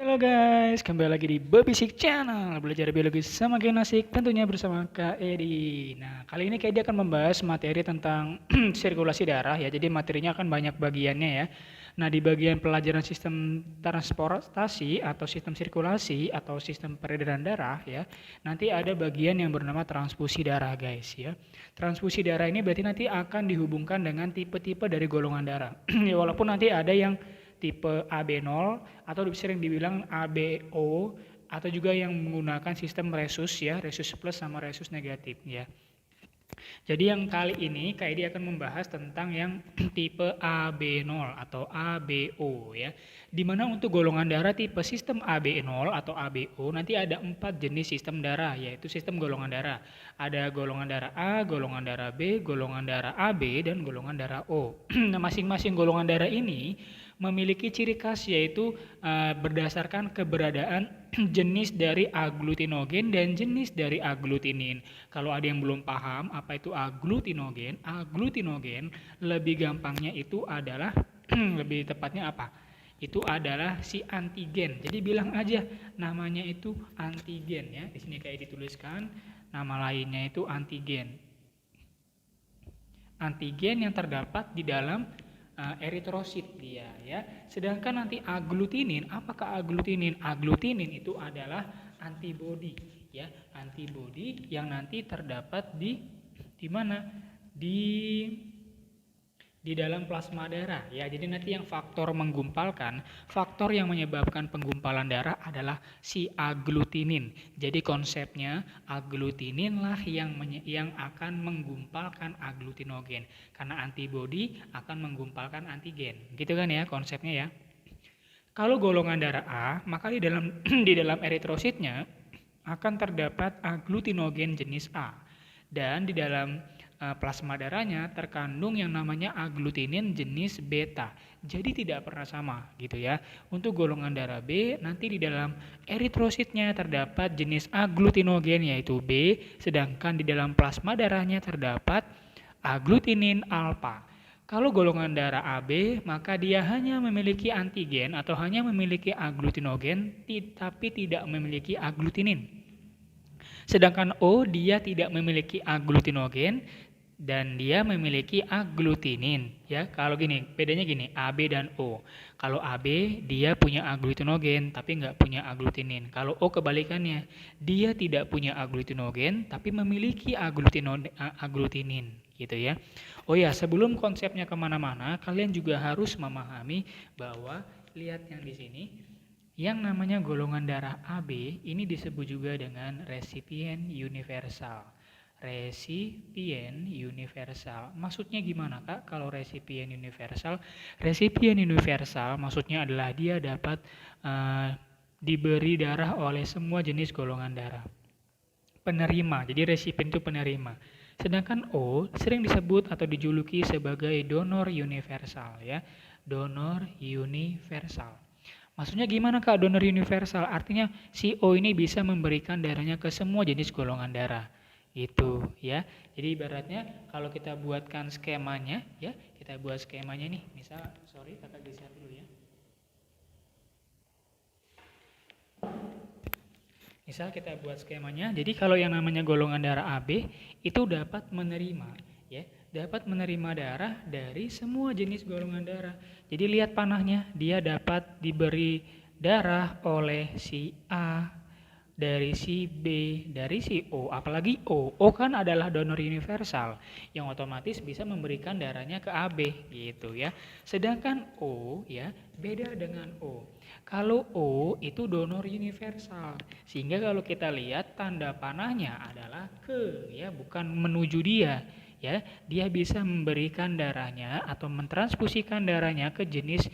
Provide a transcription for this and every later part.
Halo guys, kembali lagi di Babisik Channel. Belajar biologi semakin asik tentunya bersama Kak Edi. Nah, kali ini Kak Edi akan membahas materi tentang sirkulasi darah ya. Jadi materinya akan banyak bagiannya ya. Nah, di bagian pelajaran sistem transportasi atau sistem sirkulasi atau sistem peredaran darah ya. Nanti ada bagian yang bernama transfusi darah guys ya. Transfusi darah ini berarti nanti akan dihubungkan dengan tipe-tipe dari golongan darah. Ya, walaupun nanti ada yang tipe AB0 atau sering dibilang ABO atau juga yang menggunakan sistem resus ya, resus plus sama resus negatif ya. Jadi yang kali ini Kak Edi akan membahas tentang yang tipe AB0 atau ABO ya. Dimana untuk golongan darah tipe sistem AB0 atau ABO nanti ada 4 jenis sistem darah yaitu sistem golongan darah. Ada golongan darah A, golongan darah B, golongan darah AB, dan golongan darah O. Nah, masing-masing golongan darah ini memiliki ciri khas yaitu berdasarkan keberadaan jenis dari aglutinogen dan jenis dari aglutinin. Kalau ada yang belum paham apa itu aglutinogen, aglutinogen lebih gampangnya itu adalah lebih tepatnya apa? Itu adalah si antigen. Jadi bilang aja namanya itu antigen ya. Di sini kayak dituliskan nama lainnya itu antigen. Antigen yang terdapat di dalam eritrosit dia ya. Sedangkan nanti aglutinin, apakah aglutinin? Aglutinin itu adalah antibodi ya, antibodi yang nanti terdapat di mana? Di dalam plasma darah ya. Jadi nanti yang faktor menggumpalkan, faktor yang menyebabkan penggumpalan darah adalah si aglutinin. Jadi konsepnya aglutinin lah yang akan menggumpalkan aglutinogen karena antibodi akan menggumpalkan antigen. Gitu kan ya konsepnya ya. Kalau golongan darah A, maka di dalam di dalam eritrositnya akan terdapat aglutinogen jenis A. Dan di dalam plasma darahnya terkandung yang namanya aglutinin jenis beta. Jadi tidak pernah sama gitu ya. Untuk golongan darah B nanti di dalam eritrositnya terdapat jenis aglutinogen yaitu B, sedangkan di dalam plasma darahnya terdapat aglutinin alfa. Kalau golongan darah AB maka dia hanya memiliki antigen atau hanya memiliki aglutinogen tapi tidak memiliki aglutinin. Sedangkan O dia tidak memiliki aglutinogen dan dia memiliki aglutinin ya. Kalau gini, bedanya gini, AB dan O. Kalau AB dia punya aglutinogen tapi nggak punya aglutinin. Kalau O kebalikannya, dia tidak punya aglutinogen tapi memiliki aglutinin gitu ya. Oh ya, sebelum konsepnya kemana-mana, kalian juga harus memahami bahwa lihat yang di sini, yang namanya golongan darah AB ini disebut juga dengan resipien universal. Resipien universal. Maksudnya gimana Kak kalau resipien universal? Resipien universal maksudnya adalah dia dapat diberi darah oleh semua jenis golongan darah. Penerima, jadi resipien itu penerima. Sedangkan O sering disebut atau dijuluki sebagai donor universal ya. Donor universal. Maksudnya gimana Kak donor universal? Artinya si O ini bisa memberikan darahnya ke semua jenis golongan darah. Gitu ya. Jadi ibaratnya kalau kita buatkan skemanya ya, kita buat skemanya nih. Misal, sorry Kakak geser dulu ya. Misal kita buat skemanya. Jadi kalau yang namanya golongan darah AB itu dapat menerima ya, dapat menerima darah dari semua jenis golongan darah. Jadi lihat panahnya, dia dapat diberi darah oleh si A, dari si B, dari si O, apalagi O. O kan adalah donor universal yang otomatis bisa memberikan darahnya ke AB gitu ya. Sedangkan O ya beda dengan O. Kalau O itu donor universal. Sehingga kalau kita lihat tanda panahnya adalah ke ya, bukan menuju dia. Ya, dia bisa memberikan darahnya atau mentransfusikan darahnya ke jenis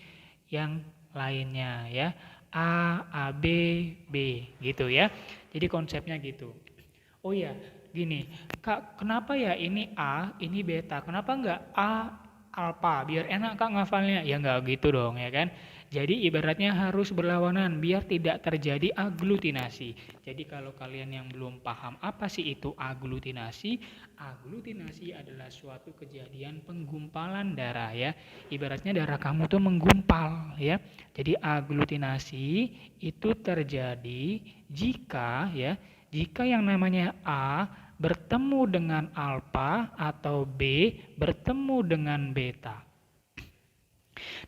yang lainnya ya. A, AB, B gitu ya. Jadi konsepnya gitu. Oh ya, gini, Kak, kenapa ya ini A, ini beta? Kenapa enggak A alpha? Biar enak Kak ngafalnya. Ya enggak gitu dong ya kan. Jadi ibaratnya harus berlawanan biar tidak terjadi aglutinasi. Jadi kalau kalian yang belum paham apa sih itu aglutinasi, aglutinasi adalah suatu kejadian penggumpalan darah ya. Ibaratnya darah kamu tuh menggumpal ya. Jadi aglutinasi itu terjadi jika yang namanya A bertemu dengan alfa atau B bertemu dengan beta.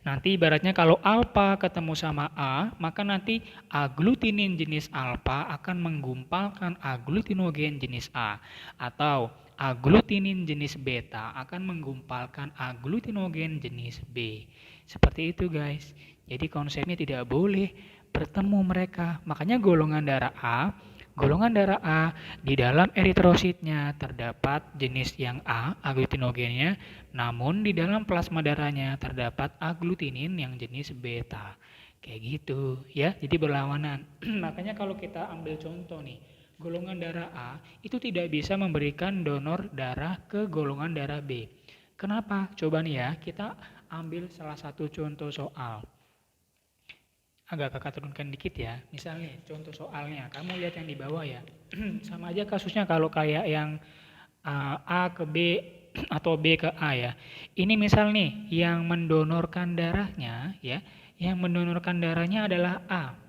Nanti ibaratnya kalau alfa ketemu sama A, maka nanti aglutinin jenis alfa akan menggumpalkan aglutinogen jenis A. Atau aglutinin jenis beta akan menggumpalkan aglutinogen jenis B. Seperti itu guys. Jadi konsepnya tidak boleh bertemu mereka. Makanya golongan darah A di dalam eritrositnya terdapat jenis yang A, aglutinogennya, namun di dalam plasma darahnya terdapat aglutinin yang jenis beta. Kayak gitu ya, jadi berlawanan. Makanya kalau kita ambil contoh nih, golongan darah A itu tidak bisa memberikan donor darah ke golongan darah B. Kenapa? Coba nih ya, kita ambil salah satu contoh soal. Agak kakak turunkan dikit ya. Misalnya contoh soalnya, kamu lihat yang di bawah ya. Sama aja kasusnya kalau kayak yang A ke B atau B ke A ya. Ini misal nih, yang mendonorkan darahnya ya, yang mendonorkan darahnya adalah A.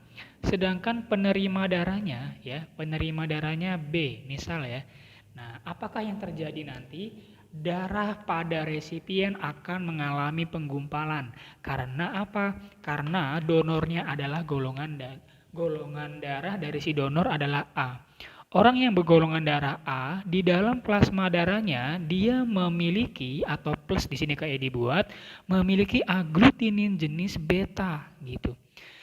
Sedangkan penerima darahnya B, misal ya. Nah, apakah yang terjadi nanti? Darah pada resipien akan mengalami penggumpalan. Karena apa? Karena donornya adalah golongan darah dari si donor adalah A. Orang yang bergolongan darah A di dalam plasma darahnya dia memiliki atau plus di sini kayak dibuat memiliki aglutinin jenis beta gitu.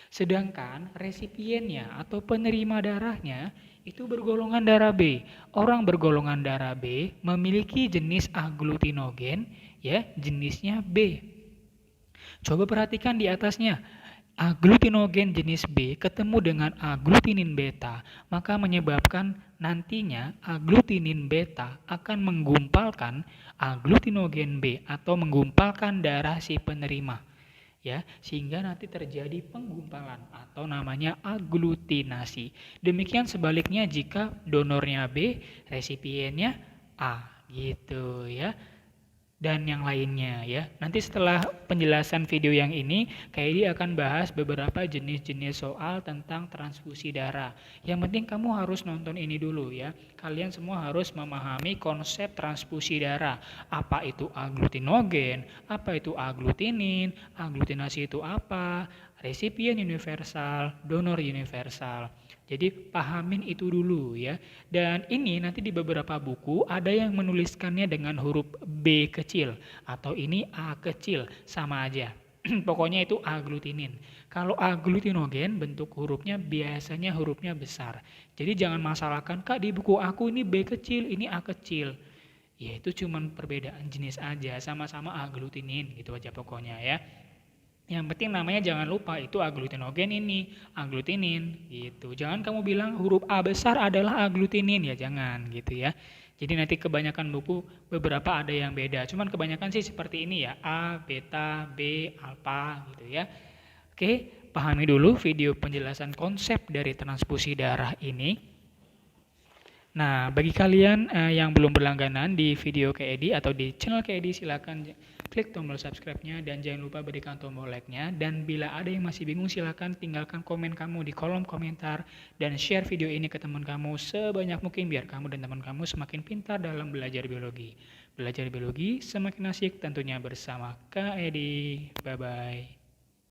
Sedangkan resipiennya atau penerima darahnya itu bergolongan darah B. Orang bergolongan darah B memiliki jenis aglutinogen ya, jenisnya B. Coba perhatikan di atasnya. Aglutinogen jenis B ketemu dengan aglutinin beta, maka menyebabkan nantinya aglutinin beta akan menggumpalkan aglutinogen B atau menggumpalkan darah si penerima. Ya, sehingga nanti terjadi penggumpalan atau namanya aglutinasi. Demikian sebaliknya jika donornya B, resipiennya A, gitu ya. Dan yang lainnya ya. Nanti setelah penjelasan video yang ini, Kaidi akan bahas beberapa jenis-jenis soal tentang transfusi darah. Yang penting kamu harus nonton ini dulu ya. Kalian semua harus memahami konsep transfusi darah. Apa itu aglutinogen, apa itu aglutinin, aglutinasi itu apa, resipien universal, donor universal. Jadi pahamin itu dulu ya. Dan ini nanti di beberapa buku ada yang menuliskannya dengan huruf B kecil atau ini A kecil, sama aja. Pokoknya itu aglutinin. Kalau aglutinogen bentuk hurufnya biasanya hurufnya besar. Jadi jangan masalahkan, Kak di buku aku ini B kecil, ini A kecil. Ya itu cuman perbedaan jenis aja, sama-sama aglutinin gitu aja pokoknya ya. Yang penting namanya jangan lupa itu aglutinogen ini, aglutinin gitu. Jangan kamu bilang huruf A besar adalah aglutinin ya, jangan gitu ya. Jadi nanti kebanyakan buku beberapa ada yang beda. Cuman kebanyakan sih seperti ini ya, A, beta, B, alfa gitu ya. Oke, pahami dulu video penjelasan konsep dari transfusi darah ini. Nah, bagi kalian yang belum berlangganan di video KED atau di channel KED, silakan klik tombol subscribe-nya dan jangan lupa berikan tombol like-nya. Dan bila ada yang masih bingung, silakan tinggalkan komen kamu di kolom komentar dan share video ini ke teman kamu sebanyak mungkin biar kamu dan teman kamu semakin pintar dalam belajar biologi. Belajar biologi semakin asik tentunya bersama KED. Bye-bye.